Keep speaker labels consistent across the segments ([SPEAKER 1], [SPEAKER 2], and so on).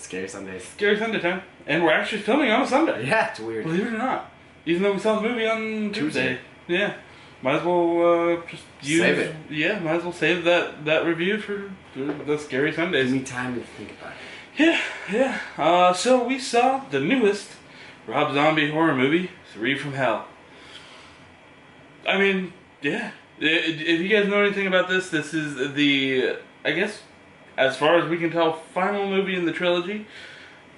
[SPEAKER 1] Scary Sundays.
[SPEAKER 2] Scary Sunday time. And we're actually filming on a Sunday.
[SPEAKER 1] Yeah, it's weird.
[SPEAKER 2] Believe it or not. Even though we saw the movie on Tuesday.
[SPEAKER 1] Tuesday.
[SPEAKER 2] Yeah. Might as well just use...
[SPEAKER 1] Save it.
[SPEAKER 2] Yeah, might as well save that review for the Scary Sundays.
[SPEAKER 1] Give me time to think about it.
[SPEAKER 2] Yeah. So we saw the newest Rob Zombie horror movie, 3 from Hell. I mean, yeah. If you guys know anything about this is the, I guess, as far as we can tell, final movie in the trilogy,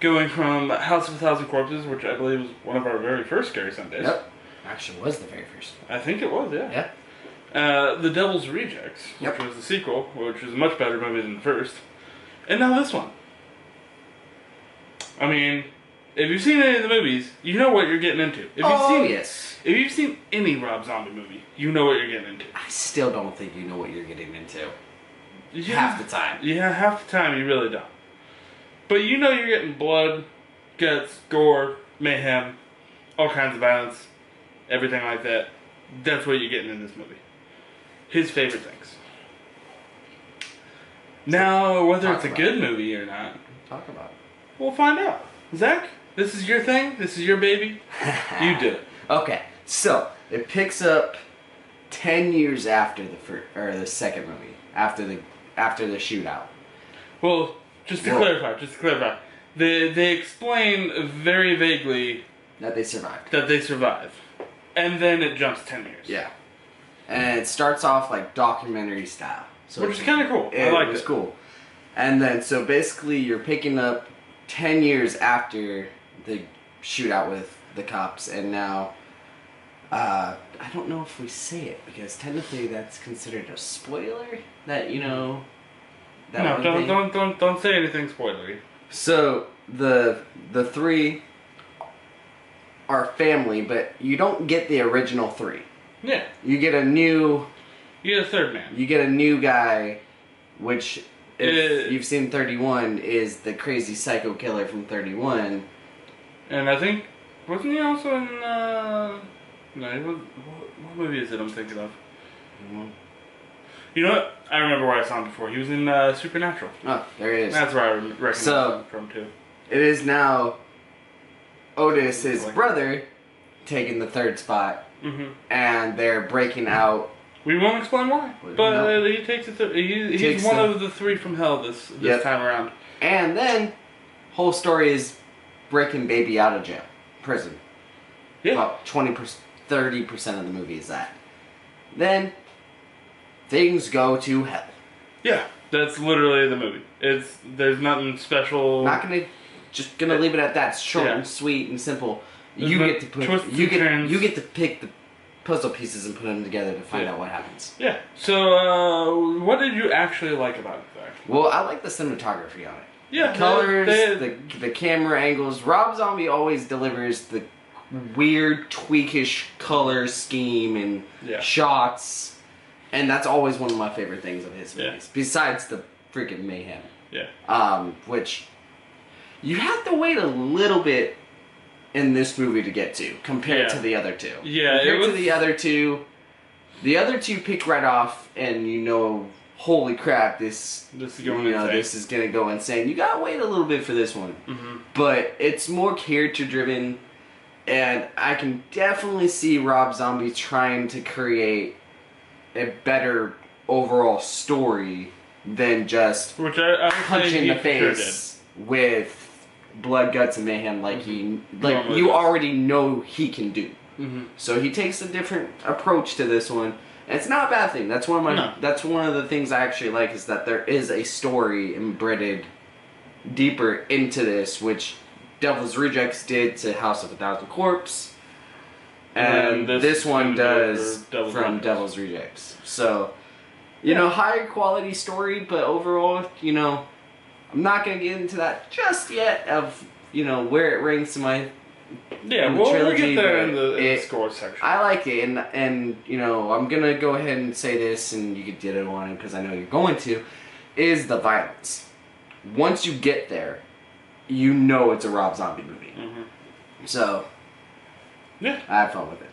[SPEAKER 2] going from House of a Thousand Corpses, which I believe was one of our very first Scary Sundays.
[SPEAKER 1] Yep. Actually, was the very first.
[SPEAKER 2] I think it was, yeah.
[SPEAKER 1] Yeah.
[SPEAKER 2] The Devil's Rejects, which
[SPEAKER 1] Yep.
[SPEAKER 2] was the sequel, which was a much better movie than the first. And now this one. I mean, if you've seen any of the movies, you know what you're getting into.
[SPEAKER 1] Yes.
[SPEAKER 2] If you've seen any Rob Zombie movie, you know what you're getting into.
[SPEAKER 1] I still don't think you know what you're getting into.
[SPEAKER 2] Yeah.
[SPEAKER 1] Half the time.
[SPEAKER 2] Yeah, half the time you really don't. But you know you're getting blood, guts, gore, mayhem, all kinds of violence, everything like that. That's what you're getting in this movie. His favorite things. Now, whether it's a good movie or not,
[SPEAKER 1] Talk about it.
[SPEAKER 2] we'll find out. Zach, this is your thing. This is your baby. You do it.
[SPEAKER 1] Okay, so it picks up 10 years after the second movie, after the shootout.
[SPEAKER 2] Well, just to clarify, they explain very vaguely
[SPEAKER 1] That they survived.
[SPEAKER 2] that they survive, and then it jumps 10 years.
[SPEAKER 1] Yeah, and it starts off like documentary style, so
[SPEAKER 2] Which is kind of cool. I
[SPEAKER 1] It
[SPEAKER 2] like
[SPEAKER 1] was
[SPEAKER 2] it.
[SPEAKER 1] cool. And then so basically you're picking up 10 years after the shootout with the cops, and now I don't know if we say it because technically that's considered a spoiler. That that
[SPEAKER 2] No,
[SPEAKER 1] one thing.
[SPEAKER 2] don't say anything spoilery.
[SPEAKER 1] So the three are family, but you don't get the original three.
[SPEAKER 2] Yeah,
[SPEAKER 1] You get a new
[SPEAKER 2] you get a third man.
[SPEAKER 1] guy, which if
[SPEAKER 2] Uh,
[SPEAKER 1] you've seen 31 is the crazy psycho killer from 31.
[SPEAKER 2] And I think, wasn't he also in, no, he was, what movie is it I'm thinking of? You know what? I remember where I saw him before. He was in Supernatural.
[SPEAKER 1] Oh, there it is.
[SPEAKER 2] That's where I recognize
[SPEAKER 1] So-
[SPEAKER 2] him from too.
[SPEAKER 1] It is now Otis, his
[SPEAKER 2] Like-
[SPEAKER 1] brother, taking the third spot,
[SPEAKER 2] Mm-hmm.
[SPEAKER 1] and they're breaking out.
[SPEAKER 2] We won't explain why, but
[SPEAKER 1] No.
[SPEAKER 2] he takes it. He's
[SPEAKER 1] Takes
[SPEAKER 2] one
[SPEAKER 1] the-
[SPEAKER 2] of the 3 from Hell this
[SPEAKER 1] Yep.
[SPEAKER 2] time around.
[SPEAKER 1] And then, whole story is breaking baby out of jail, prison.
[SPEAKER 2] Yeah.
[SPEAKER 1] About 20%, 30% of the movie is that. Then, things go to hell.
[SPEAKER 2] Yeah, that's literally the movie. There's nothing special.
[SPEAKER 1] Just gonna leave it at that. Short
[SPEAKER 2] Yeah.
[SPEAKER 1] and sweet and simple.
[SPEAKER 2] There's
[SPEAKER 1] You
[SPEAKER 2] no
[SPEAKER 1] get to put.
[SPEAKER 2] twists
[SPEAKER 1] You
[SPEAKER 2] and turns.
[SPEAKER 1] get to pick the puzzle pieces and put them together to find
[SPEAKER 2] Yeah.
[SPEAKER 1] out what happens.
[SPEAKER 2] Yeah. So, what did you actually like about it, Zach?
[SPEAKER 1] Well, I like the cinematography on it.
[SPEAKER 2] Yeah,
[SPEAKER 1] The colors,
[SPEAKER 2] they-
[SPEAKER 1] the camera angles. Rob Zombie always delivers the weird, tweakish color scheme and
[SPEAKER 2] Yeah.
[SPEAKER 1] shots, and that's always one of my favorite things of his
[SPEAKER 2] Yeah.
[SPEAKER 1] movies. Besides the freaking mayhem,
[SPEAKER 2] yeah.
[SPEAKER 1] which you have to wait a little bit in this movie to get to compared
[SPEAKER 2] Yeah.
[SPEAKER 1] to the other two.
[SPEAKER 2] Yeah, it
[SPEAKER 1] compared to
[SPEAKER 2] was-
[SPEAKER 1] the other two pick right off, and holy crap, this
[SPEAKER 2] This is going insane.
[SPEAKER 1] this is gonna go insane. You gotta wait a little bit for this one,
[SPEAKER 2] Mm-hmm.
[SPEAKER 1] but it's more character driven, and I can definitely see Rob Zombie trying to create a better overall story than just
[SPEAKER 2] Which I would
[SPEAKER 1] punch
[SPEAKER 2] say
[SPEAKER 1] in
[SPEAKER 2] he
[SPEAKER 1] the
[SPEAKER 2] for sure
[SPEAKER 1] face with blood, guts, and mayhem like
[SPEAKER 2] Normally
[SPEAKER 1] you
[SPEAKER 2] does.
[SPEAKER 1] already know he can do.
[SPEAKER 2] Mm-hmm.
[SPEAKER 1] So he takes a different approach to this one. And it's not a bad thing. That's one of
[SPEAKER 2] No.
[SPEAKER 1] that's one of the things I actually like is that there is a story embedded deeper into this, which Devil's Rejects did to House of a Thousand Corpse. And
[SPEAKER 2] And
[SPEAKER 1] this one
[SPEAKER 2] is gonna do
[SPEAKER 1] does
[SPEAKER 2] for Devil's
[SPEAKER 1] from
[SPEAKER 2] Rejects.
[SPEAKER 1] Devil's Rejects. So, higher quality story, but overall, I'm not going to get into that just yet of, where it ranks in my
[SPEAKER 2] Yeah,
[SPEAKER 1] in the
[SPEAKER 2] we'll
[SPEAKER 1] trilogy,
[SPEAKER 2] get there
[SPEAKER 1] but
[SPEAKER 2] in the
[SPEAKER 1] it-
[SPEAKER 2] score section.
[SPEAKER 1] I like it, and I'm gonna go ahead and say this, and you could get it on it because I know you're going to, is the violence. Once you get there, it's a Rob Zombie movie.
[SPEAKER 2] Mm-hmm.
[SPEAKER 1] So,
[SPEAKER 2] Yeah.
[SPEAKER 1] I had fun with it.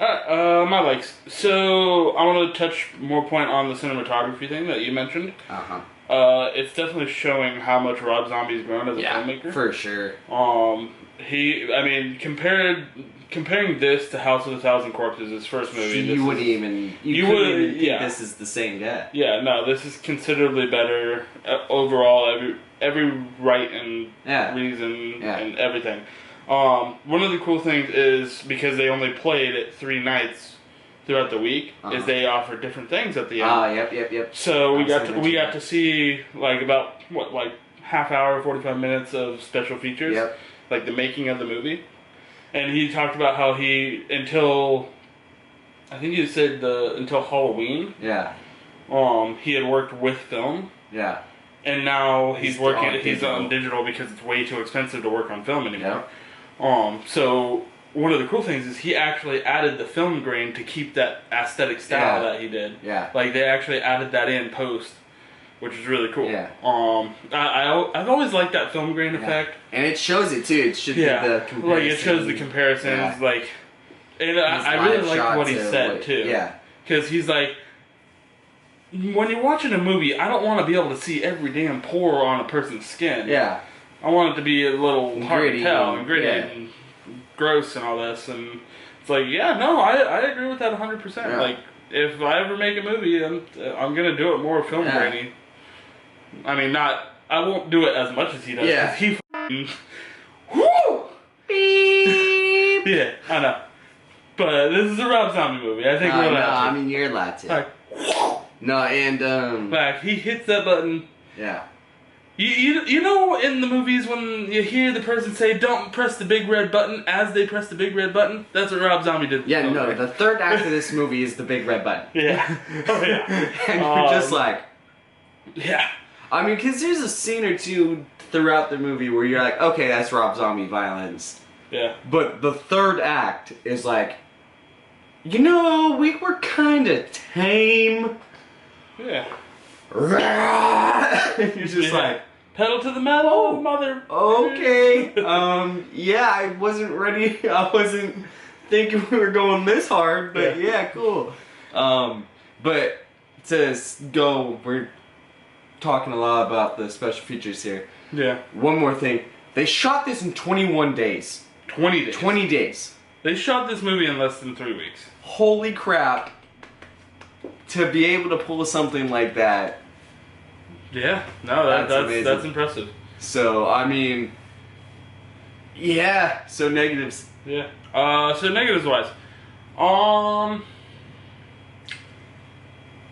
[SPEAKER 2] Alright, my likes. So, I want to touch more point on the cinematography thing that you mentioned.
[SPEAKER 1] Uh huh.
[SPEAKER 2] It's definitely showing how much Rob Zombie's grown as a filmmaker.
[SPEAKER 1] for sure.
[SPEAKER 2] I mean, comparing this to House of a Thousand Corpses, his first movie,
[SPEAKER 1] You wouldn't even think this is the same guy.
[SPEAKER 2] Yeah, no, this is considerably better overall. Every right and reason and everything. One of the cool things is because they only played it 3 nights throughout the week, is they offer different things at the end.
[SPEAKER 1] Yep.
[SPEAKER 2] So we got to see like about half hour, 45 minutes of special features, like the making of the movie. And he talked about how until Halloween, he had worked with film.
[SPEAKER 1] Yeah.
[SPEAKER 2] And now he's on digital because it's way too expensive to work on film anymore. So one of the cool things is he actually added the film grain to keep that aesthetic style that he did.
[SPEAKER 1] Yeah.
[SPEAKER 2] Like they actually added that in post, which is really cool.
[SPEAKER 1] Yeah.
[SPEAKER 2] I've always liked that film grain effect.
[SPEAKER 1] And it shows it too. It should be the comparison.
[SPEAKER 2] Like it shows the comparisons. Like, and I really liked what he said too.
[SPEAKER 1] Yeah.
[SPEAKER 2] Because he's like, when you're watching a movie, I don't want to be able to see every damn pore on a person's skin.
[SPEAKER 1] Yeah.
[SPEAKER 2] I want it to be a little hard to tell and gritty
[SPEAKER 1] and
[SPEAKER 2] gross and all this. And it's like, I agree with that 100%.
[SPEAKER 1] Yeah.
[SPEAKER 2] Like, if I ever make a movie, I'm gonna do it more film grainy. I mean, I won't do it as much as he does.
[SPEAKER 1] Yeah.
[SPEAKER 2] He whoo!
[SPEAKER 1] Beep.
[SPEAKER 2] Yeah, I know. But this is a Rob Zombie movie. I think we're allowed to.
[SPEAKER 1] I mean, you're allowed to.
[SPEAKER 2] Like,
[SPEAKER 1] no, and
[SPEAKER 2] like he hits that button.
[SPEAKER 1] Yeah.
[SPEAKER 2] You know in the movies when you hear the person say "Don't press the big red button" as they press the big red button? That's what Rob Zombie did.
[SPEAKER 1] Yeah, no. The third act of this movie is the big red button.
[SPEAKER 2] Yeah. Oh yeah.
[SPEAKER 1] And you're just like.
[SPEAKER 2] Yeah.
[SPEAKER 1] I mean, because there's a scene or two throughout the movie where you're like, okay, that's Rob Zombie violence.
[SPEAKER 2] Yeah.
[SPEAKER 1] But the third act is like, we were kind of tame.
[SPEAKER 2] Yeah.
[SPEAKER 1] You're just like,
[SPEAKER 2] pedal to the metal, mother.
[SPEAKER 1] Okay. I wasn't ready. I wasn't thinking we were going this hard, but yeah, cool. But we're talking a lot about the special features here.
[SPEAKER 2] Yeah.
[SPEAKER 1] One more thing. They shot this in 21 days.
[SPEAKER 2] 20 days.
[SPEAKER 1] 20 days.
[SPEAKER 2] They shot this movie in less than 3 weeks.
[SPEAKER 1] Holy crap. To be able to pull something like that.
[SPEAKER 2] Yeah. No, that's impressive.
[SPEAKER 1] So, I mean, yeah. So negatives.
[SPEAKER 2] Yeah. So negatives wise.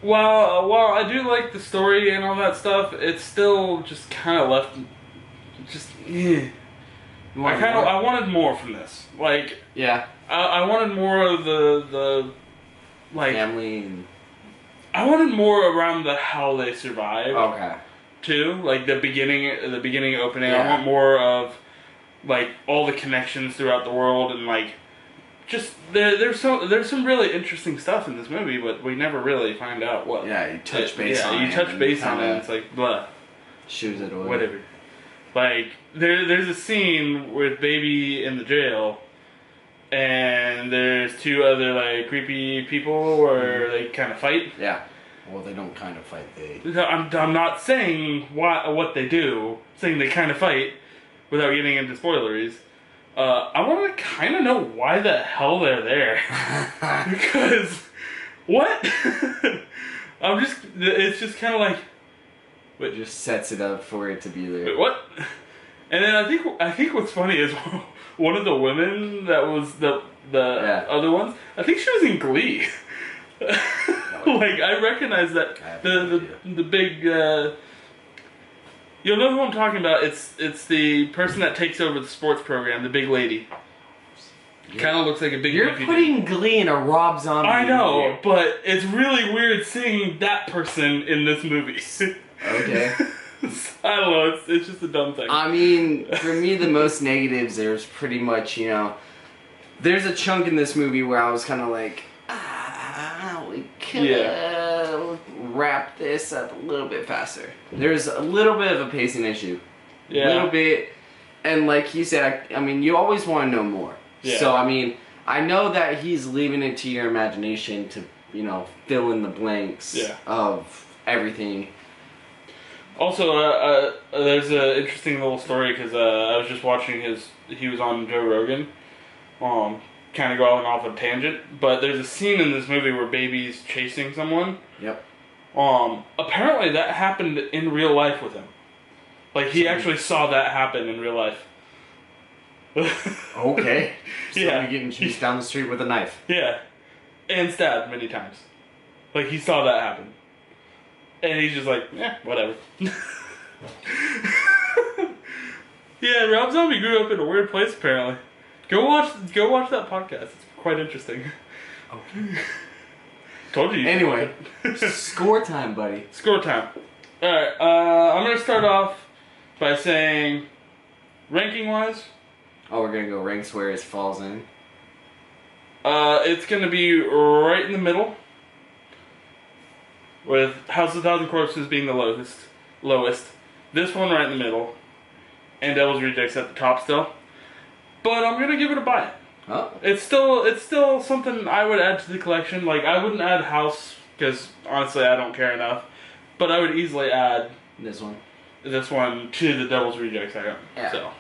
[SPEAKER 2] While I do like the story and all that stuff, it's still just kind of left. I wanted more from this. Like,
[SPEAKER 1] yeah,
[SPEAKER 2] I wanted more of the like
[SPEAKER 1] family. And...
[SPEAKER 2] I wanted more around how they survived.
[SPEAKER 1] Okay.
[SPEAKER 2] Too, like the beginning opening.
[SPEAKER 1] Yeah.
[SPEAKER 2] I want more of like all the connections throughout the world and like. Just there's some really interesting stuff in this movie, but we never really find out what.
[SPEAKER 1] Yeah, you touch base on it.
[SPEAKER 2] Yeah, you touch base on it. And it's like blah.
[SPEAKER 1] Shoes it away.
[SPEAKER 2] Whatever. Like there's a scene with Baby in the jail, and there's 2 other like creepy people where they kind of fight.
[SPEAKER 1] Yeah. Well, they don't kind of fight.
[SPEAKER 2] I'm not saying what they do. I'm saying they kind of fight, without getting into spoileries. I want to kind of know why the hell they're there. Because, what? It's just kind of like...
[SPEAKER 1] It just sets it up for it to be there.
[SPEAKER 2] Wait, what? And then I think what's funny is one of the women that was the other ones, I think she was in Glee. Like, I recognize that the big... You'll know who I'm talking about. It's the person that takes over the sports program, the big lady. Kind of looks like a big.
[SPEAKER 1] You're putting Glee in a Rob Zombie.
[SPEAKER 2] I know, movie. But it's really weird seeing that person in this movie.
[SPEAKER 1] Okay.
[SPEAKER 2] I don't know. It's just a dumb thing.
[SPEAKER 1] I mean, for me, the most negatives. There's pretty much there's a chunk in this movie where I was kind of like, we could wrap this up a little bit faster. There's a little bit of a pacing issue.
[SPEAKER 2] Yeah.
[SPEAKER 1] A little bit. And like you said, I mean, you always want to know more.
[SPEAKER 2] Yeah.
[SPEAKER 1] So, I mean, I know that he's leaving it to your imagination to, fill in the blanks of everything.
[SPEAKER 2] Also, there's an interesting little story because I was just watching he was on Joe Rogan, kind of going off a tangent. But there's a scene in this movie where Baby's chasing someone.
[SPEAKER 1] Yep.
[SPEAKER 2] Apparently that happened in real life with him. Like he actually saw that happen in real life.
[SPEAKER 1] Okay.
[SPEAKER 2] Yeah.
[SPEAKER 1] Somebody getting chased down the street with a knife.
[SPEAKER 2] Yeah, and stabbed many times. Like he saw that happen, and he's just like, whatever. Yeah, Rob Zombie grew up in a weird place apparently. Go watch that podcast. It's quite interesting.
[SPEAKER 1] Okay.
[SPEAKER 2] Told you.
[SPEAKER 1] Anyway, score time, buddy.
[SPEAKER 2] Score time. All right. I'm gonna start off by saying, ranking wise.
[SPEAKER 1] Oh, we're gonna go ranks where it falls in.
[SPEAKER 2] It's gonna be right in the middle, with House of a Thousand Corpses being the lowest. This one right in the middle, and Devil's Rejects at the top still. But I'm gonna give it a buy it.
[SPEAKER 1] Oh.
[SPEAKER 2] It's still something I would add to the collection. Like I wouldn't add House because honestly I don't care enough, but I would easily add
[SPEAKER 1] This one.
[SPEAKER 2] this one to the Devil's Rejects item.
[SPEAKER 1] Yeah.
[SPEAKER 2] So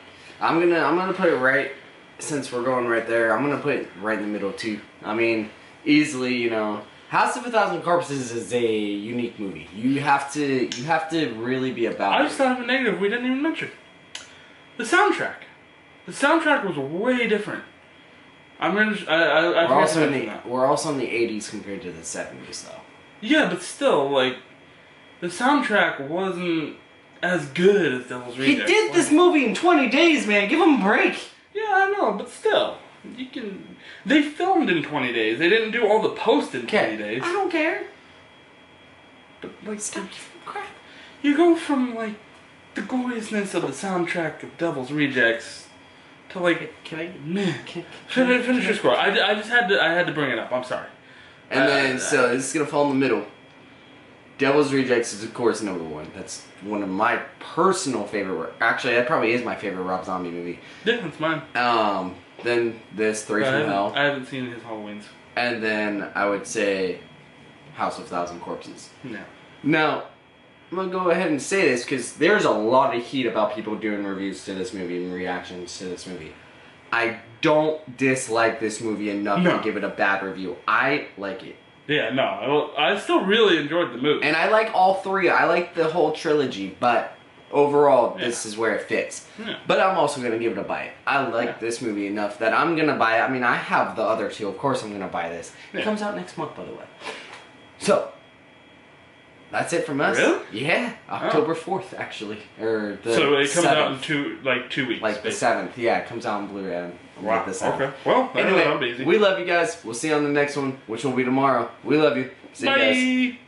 [SPEAKER 1] I'm gonna put it right, since we're going right there, I'm gonna put it right in the middle too. I mean, easily, you know, House of a Thousand Corpses is a unique movie. You have to really be about
[SPEAKER 2] I
[SPEAKER 1] it.
[SPEAKER 2] just thought of a negative we didn't even mention. The soundtrack. The soundtrack was way different. I'm gonna. I
[SPEAKER 1] We're also in
[SPEAKER 2] mention
[SPEAKER 1] the
[SPEAKER 2] that.
[SPEAKER 1] we're also in the 80s compared to the 70s though.
[SPEAKER 2] Yeah, but still, like, the soundtrack wasn't as good as Devil's
[SPEAKER 1] He
[SPEAKER 2] Rejects.
[SPEAKER 1] did this movie in 20 days, man. Give him a break.
[SPEAKER 2] Yeah, I know, but still, you can. They filmed in 20 days. They didn't do all the post in 20 days.
[SPEAKER 1] I don't care.
[SPEAKER 2] But like,
[SPEAKER 1] Stop crap.
[SPEAKER 2] you go from like the gloriousness of the soundtrack of Devil's Rejects to like,
[SPEAKER 1] Can I?
[SPEAKER 2] man.
[SPEAKER 1] Can,
[SPEAKER 2] Finish your score. I just had to bring it up. I'm sorry.
[SPEAKER 1] And then, so this is gonna fall in the middle. Devil's Rejects is of course number one. That's one of my personal favorite. Actually, that probably is my favorite Rob Zombie movie.
[SPEAKER 2] Yeah, that's mine.
[SPEAKER 1] Then this Three from Hell,
[SPEAKER 2] I haven't seen his Halloweens.
[SPEAKER 1] and then I would say House of Thousand Corpses.
[SPEAKER 2] No.
[SPEAKER 1] Now, I'm gonna go ahead and say this because there's a lot of heat about people doing reviews to this movie and reactions to this movie. I don't dislike this movie enough
[SPEAKER 2] No.
[SPEAKER 1] to give it a bad review. I like it.
[SPEAKER 2] Yeah, no. I still really enjoyed the movie.
[SPEAKER 1] And I like all three. I like the whole trilogy, but overall, this is where it fits.
[SPEAKER 2] Yeah.
[SPEAKER 1] But I'm also going to give it a buy. I like
[SPEAKER 2] Yeah.
[SPEAKER 1] this movie enough that I'm going to buy it. I mean, I have the other two. Of course I'm going to buy this. It
[SPEAKER 2] Yeah.
[SPEAKER 1] comes out next month, by the way. So, that's it from us.
[SPEAKER 2] Really?
[SPEAKER 1] Yeah. October 4th, actually. Or the
[SPEAKER 2] So it comes
[SPEAKER 1] 7th.
[SPEAKER 2] out in 2 weeks.
[SPEAKER 1] Like the
[SPEAKER 2] basically.
[SPEAKER 1] 7th. Yeah, it comes out on Blu-ray on
[SPEAKER 2] Wow.
[SPEAKER 1] the 7th.
[SPEAKER 2] Okay. Well, that'll be
[SPEAKER 1] Anyway,
[SPEAKER 2] easy.
[SPEAKER 1] we love you guys. We'll see you on the next one, which will be tomorrow. We love you. See you guys.
[SPEAKER 2] Bye.